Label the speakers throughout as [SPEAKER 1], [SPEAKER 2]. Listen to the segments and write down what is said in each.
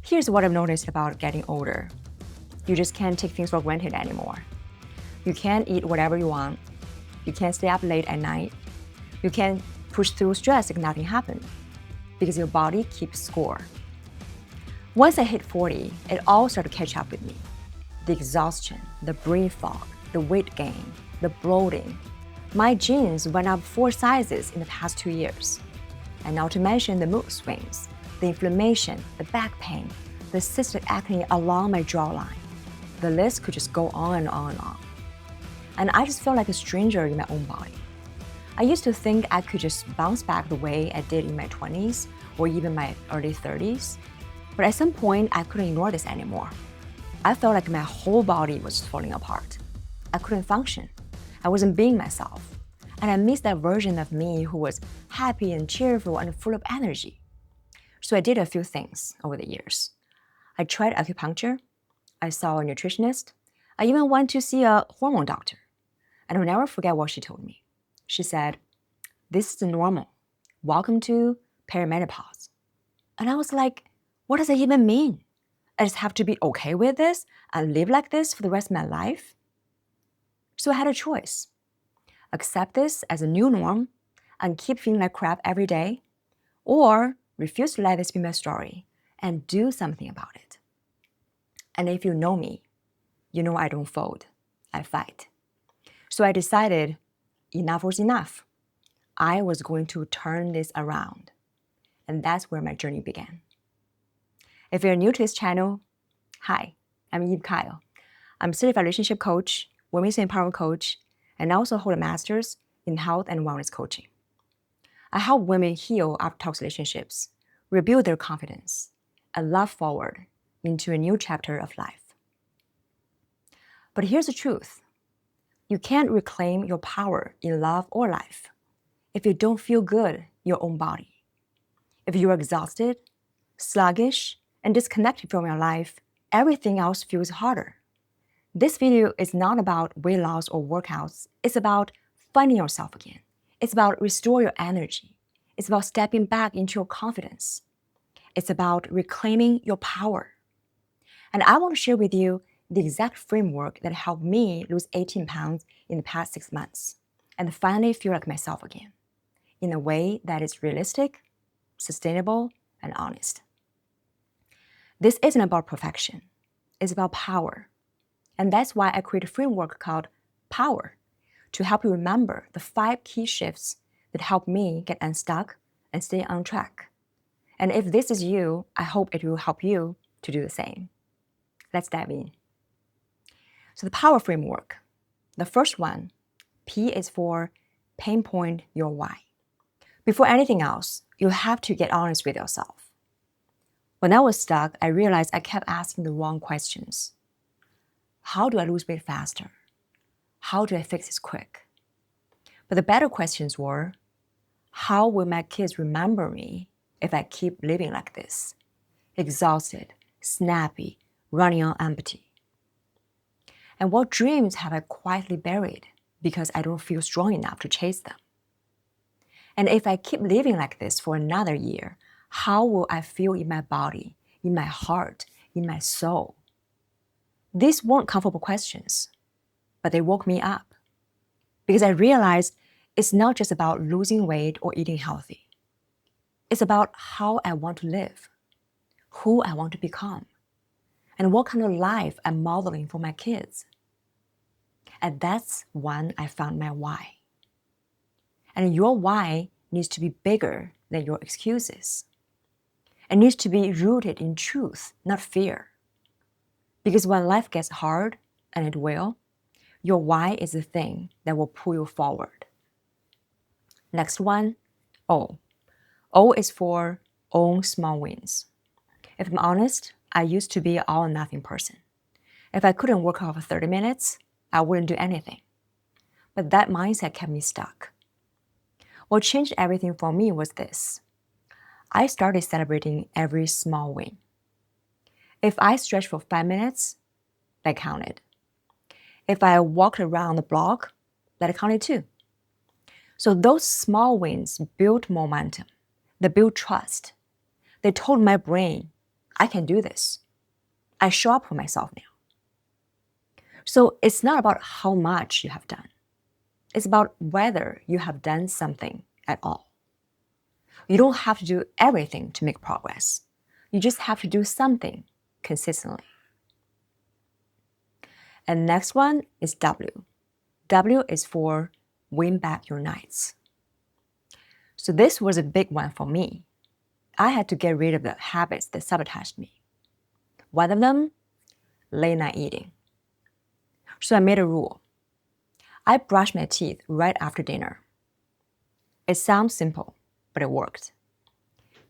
[SPEAKER 1] Here's what I've noticed about getting older. You just can't take things for granted anymore. You can't eat whatever you want. You can't stay up late at night. You can't push through stress like nothing happened, because your body keeps score. Once I hit 40, it all started to catch up with me. The exhaustion, the brain fog, the weight gain, the bloating. My jeans went up 4 sizes in the past 2 years. And not to mention the mood swings, the inflammation, the back pain, the cystic acne along my jawline. The list could just go on and on and on. And I just felt like a stranger in my own body. I used to think I could just bounce back the way I did in my 20s or even my early 30s. But at some point, I couldn't ignore this anymore. I felt like my whole body was just falling apart. I couldn't function. I wasn't being myself. And I missed that version of me who was happy and cheerful and full of energy. So I did a few things over the years. I tried acupuncture. I saw a nutritionist. I even went to see a hormone doctor. And I'll never forget what she told me. She said, "This is normal. Welcome to perimenopause." And I was like, what does that even mean? I just have to be okay with this and live like this for the rest of my life? So I had a choice. Accept this as a new norm and keep feeling like crap every day, or refuse to let this be my story and do something about it. And if you know me, you know I don't fold. I fight. So I decided enough was enough. I was going to turn this around. And that's where my journey began. If you're new to this channel, hi, I'm Eve Kyle. I'm a certified relationship coach, women's empowerment coach, and I also hold a master's in health and wellness coaching. I help women heal after toxic relationships, rebuild their confidence, and love forward into a new chapter of life. But here's the truth. You can't reclaim your power in love or life if you don't feel good in your own body. If you're exhausted, sluggish, and disconnected from your life, everything else feels harder. This video is not about weight loss or workouts. It's about finding yourself again. It's about restoring your energy. It's about stepping back into your confidence. It's about reclaiming your power. And I want to share with you the exact framework that helped me lose 18 pounds in the past 6 months and finally feel like myself again in a way that is realistic, sustainable, and honest. This isn't about perfection. It's about power. And that's why I created a framework called P.O.W.E.R to help you remember the 5 key shifts that help me get unstuck and stay on track. And if this is you, I hope it will help you to do the same. Let's dive in. So the P.O.W.E.R framework. The first one, P is for pinpoint your why. Before anything else, you have to get honest with yourself. When I was stuck, I realized I kept asking the wrong questions. How do I lose weight faster? How do I fix this quick? But the better questions were, how will my kids remember me if I keep living like this? Exhausted, snappy, running on empty. And what dreams have I quietly buried because I don't feel strong enough to chase them? And if I keep living like this for another year, how will I feel in my body, in my heart, in my soul? These weren't comfortable questions, but they woke me up because I realized it's not just about losing weight or eating healthy. It's about how I want to live, who I want to become, and what kind of life I'm modeling for my kids. And that's when I found my why. And your why needs to be bigger than your excuses. It needs to be rooted in truth, not fear. Because when life gets hard, and it will, your why is the thing that will pull you forward. Next one, O. O is for own small wins. If I'm honest, I used to be an all or nothing person. If I couldn't work out for 30 minutes, I wouldn't do anything. But that mindset kept me stuck. What changed everything for me was this. I started celebrating every small win. If I stretched for 5 minutes, that counted. If I walked around the block, that counted too. So those small wins built momentum. They built trust. They told my brain, I can do this. I show up for myself now. So it's not about how much you have done. It's about whether you have done something at all. You don't have to do everything to make progress. You just have to do something consistently. And next one is W. W is for win back your nights. So this was a big one for me. I had to get rid of the habits that sabotaged me. One of them, late night eating. So I made a rule. I brush my teeth right after dinner. It sounds simple, but it worked.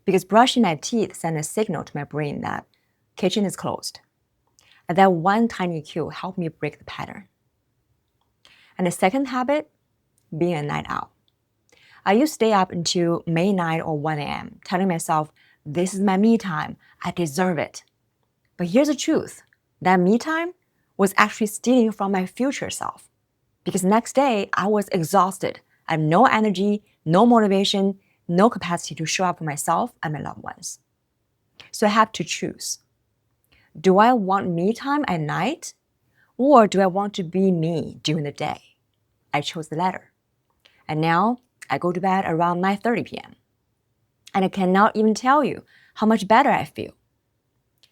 [SPEAKER 1] Because brushing my teeth sent a signal to my brain that kitchen is closed. And that one tiny cue helped me break the pattern. And the second habit, being a night owl. I used to stay up until midnight or 1 a.m., telling myself, this is my me time, I deserve it. But here's the truth, that me time was actually stealing from my future self. Because next day, I was exhausted. I have no energy, no motivation, no capacity to show up for myself and my loved ones. So I have to choose. Do I want me time at night? Or do I want to be me during the day? I chose the latter. And now I go to bed around 9:30 p.m. And I cannot even tell you how much better I feel.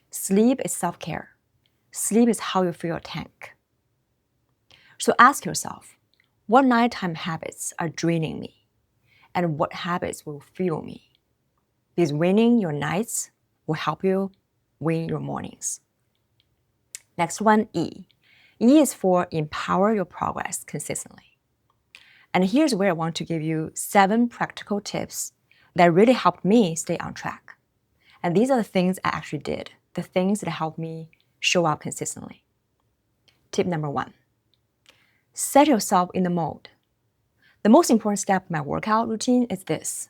[SPEAKER 1] Sleep is self-care. Sleep is how you fill your tank. So ask yourself, what nighttime habits are draining me? And what habits will fuel me? Because winning your nights will help you win your mornings. Next one, E. E is for empower your progress consistently. And here's where I want to give you 7 practical tips that really helped me stay on track. And these are the things I actually did, the things that helped me show up consistently. Tip number 1, set yourself in the mode. The most important step of my workout routine is this.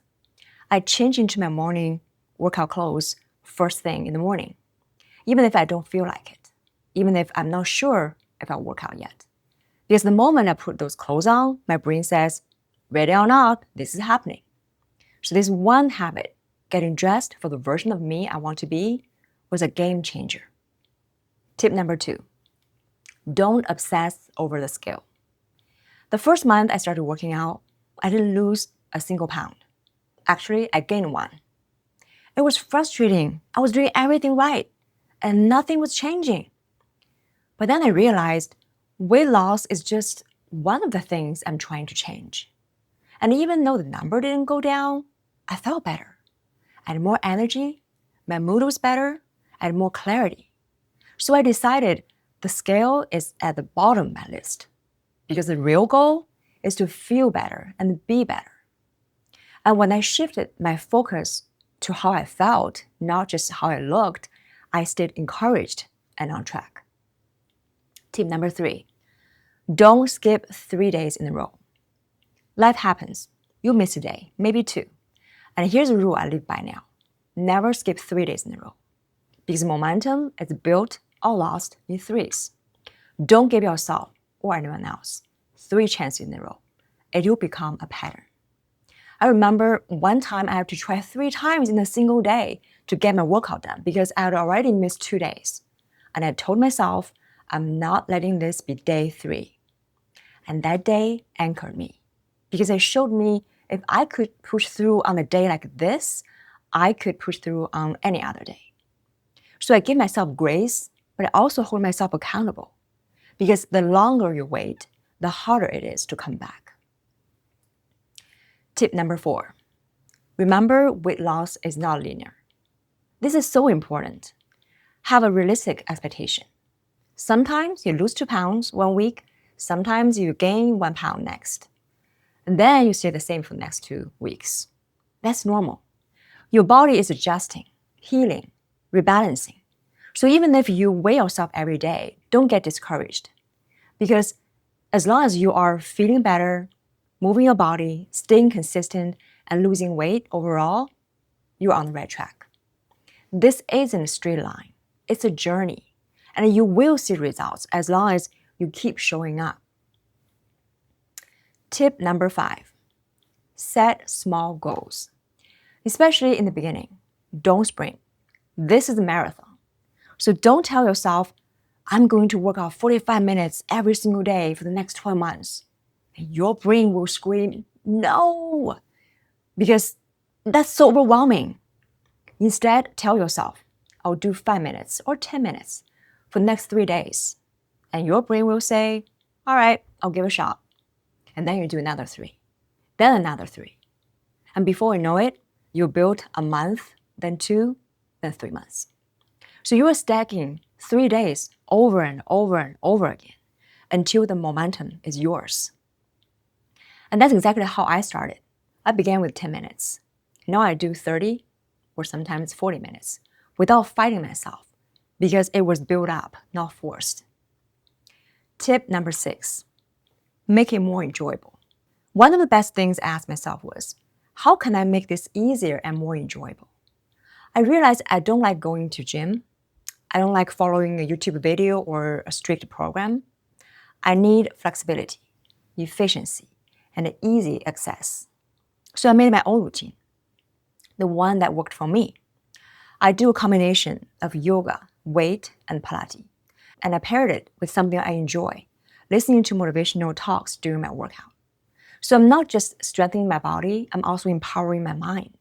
[SPEAKER 1] I change into my morning workout clothes first thing in the morning, even if I don't feel like it, even if I'm not sure if I'll work out yet. Because the moment I put those clothes on, my brain says, ready or not, this is happening. So this one habit, getting dressed for the version of me I want to be, was a game changer. Tip number 2, don't obsess over the scale. The first month I started working out, I didn't lose a single pound. Actually, I gained 1. It was frustrating. I was doing everything right, and nothing was changing. But then I realized weight loss is just one of the things I'm trying to change. And even though the number didn't go down, I felt better. I had more energy, my mood was better, I had more clarity. So I decided the scale is at the bottom of my list because the real goal is to feel better and be better. And when I shifted my focus to how I felt, not just how I looked, I stayed encouraged and on track. Tip number 3, don't skip 3 days in a row. Life happens. You miss a day, maybe 2. And here's a rule I live by now. Never skip 3 days in a row. Because momentum is built or lost in 3s. Don't give yourself or anyone else 3 chances in a row. It will become a pattern. I remember one time I had to try 3 times in a single day to get my workout done because I had already missed 2 days. And I told myself, I'm not letting this be day 3. And that day anchored me because it showed me if I could push through on a day like this, I could push through on any other day. So I give myself grace, but I also hold myself accountable because the longer you wait, the harder it is to come back. Tip number 4, remember weight loss is not linear. This is so important. Have a realistic expectation. Sometimes you lose 2 pounds one week, sometimes you gain 1 pound next. And then you stay the same for the next 2 weeks. That's normal. Your body is adjusting, healing, rebalancing. So even if you weigh yourself every day, don't get discouraged. Because as long as you are feeling better, moving your body, staying consistent, and losing weight overall, you're on the right track. This isn't a straight line. It's a journey. And you will see results as long as you keep showing up. Tip number 5, set small goals. Especially in the beginning, don't sprint. This is a marathon. So don't tell yourself, I'm going to work out 45 minutes every single day for the next 12 months. And your brain will scream, no, because that's so overwhelming. Instead, tell yourself, I'll do 5 minutes or 10 minutes for the next 3 days. And your brain will say, all right, I'll give it a shot. And then you do another 3, then another 3. And before you know it, you build a month, then 2, then 3 months. So you are stacking 3 days over and over and over again until the momentum is yours. And that's exactly how I started. I began with 10 minutes. Now I do 30 or sometimes 40 minutes without fighting myself because it was built up, not forced. Tip number 6, make it more enjoyable. One of the best things I asked myself was, how can I make this easier and more enjoyable? I realized I don't like going to gym. I don't like following a YouTube video or a strict program. I need flexibility, efficiency, and easy access. So I made my own routine, the one that worked for me. I do a combination of yoga, weight, and Pilates. And I paired it with something I enjoy, listening to motivational talks during my workout. So I'm not just strengthening my body, I'm also empowering my mind.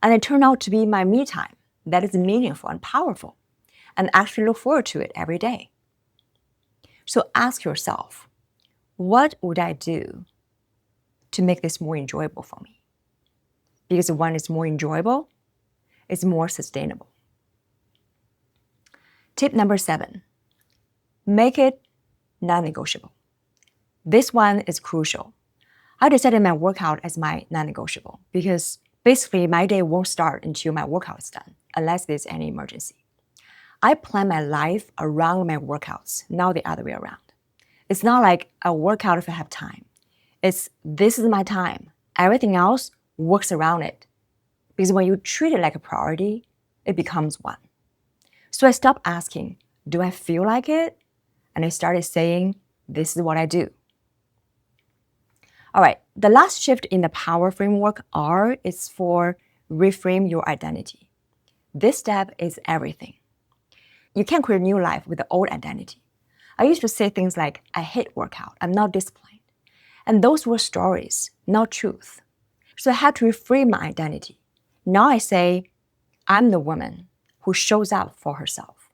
[SPEAKER 1] And it turned out to be my me time that is meaningful and powerful, and actually look forward to it every day. So ask yourself, what would I do to make this more enjoyable for me? Because when it's more enjoyable, it's more sustainable. Tip number 7, make it non-negotiable. This one is crucial. I decided my workout as my non-negotiable because basically my day won't start until my workout is done, unless there's any emergency. I plan my life around my workouts, not the other way around. It's not like I work out if I have time. It's this is my time. Everything else works around it. Because when you treat it like a priority, it becomes one. So I stopped asking, do I feel like it? And I started saying, this is what I do. All right, the last shift in the P.O.W.E.R framework, R, is for reframe your identity. This step is everything. You can't create a new life with the old identity. I used to say things like, I hate workout, I'm not disciplined. And those were stories, not truth. So I had to reframe my identity. Now I say, I'm the woman who shows up for herself.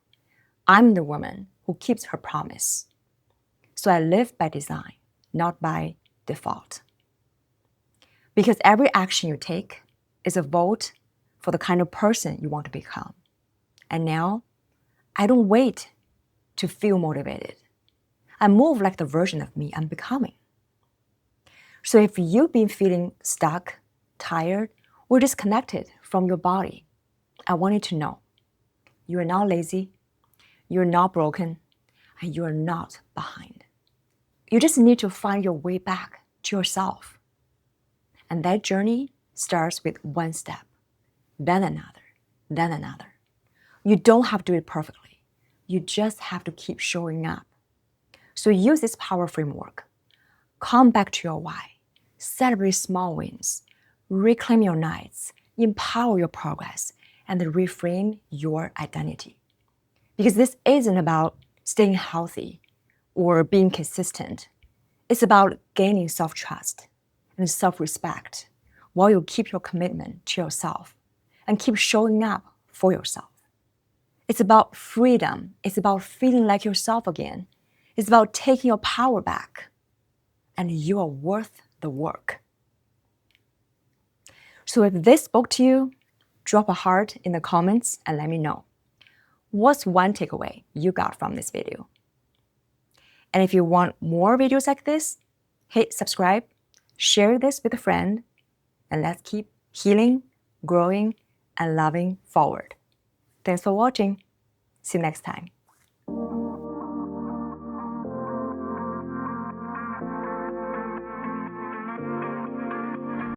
[SPEAKER 1] I'm the woman who keeps her promise. So I live by design, not by default. Because every action you take is a vote for the kind of person you want to become. And now, I don't wait to feel motivated. I move like the version of me I'm becoming. So if you've been feeling stuck, tired, or disconnected from your body, I want you to know you are not lazy, you're not broken, and you are not behind. You just need to find your way back to yourself. And that journey starts with one step, then another, then another. You don't have to do it perfectly. You just have to keep showing up. So use this P.O.W.E.R framework. Come back to your why. Celebrate small wins. Reclaim your nights. Empower your progress. And reframe your identity. Because this isn't about staying healthy or being consistent. It's about gaining self-trust and self-respect while you keep your commitment to yourself and keep showing up for yourself. It's about freedom. It's about feeling like yourself again. It's about taking your power back. And you are worth the work. So if this spoke to you, drop a heart in the comments and let me know. What's one takeaway you got from this video? And if you want more videos like this, hit subscribe, share this with a friend, and let's keep healing, growing, and loving forward. Thanks for watching. See you next time.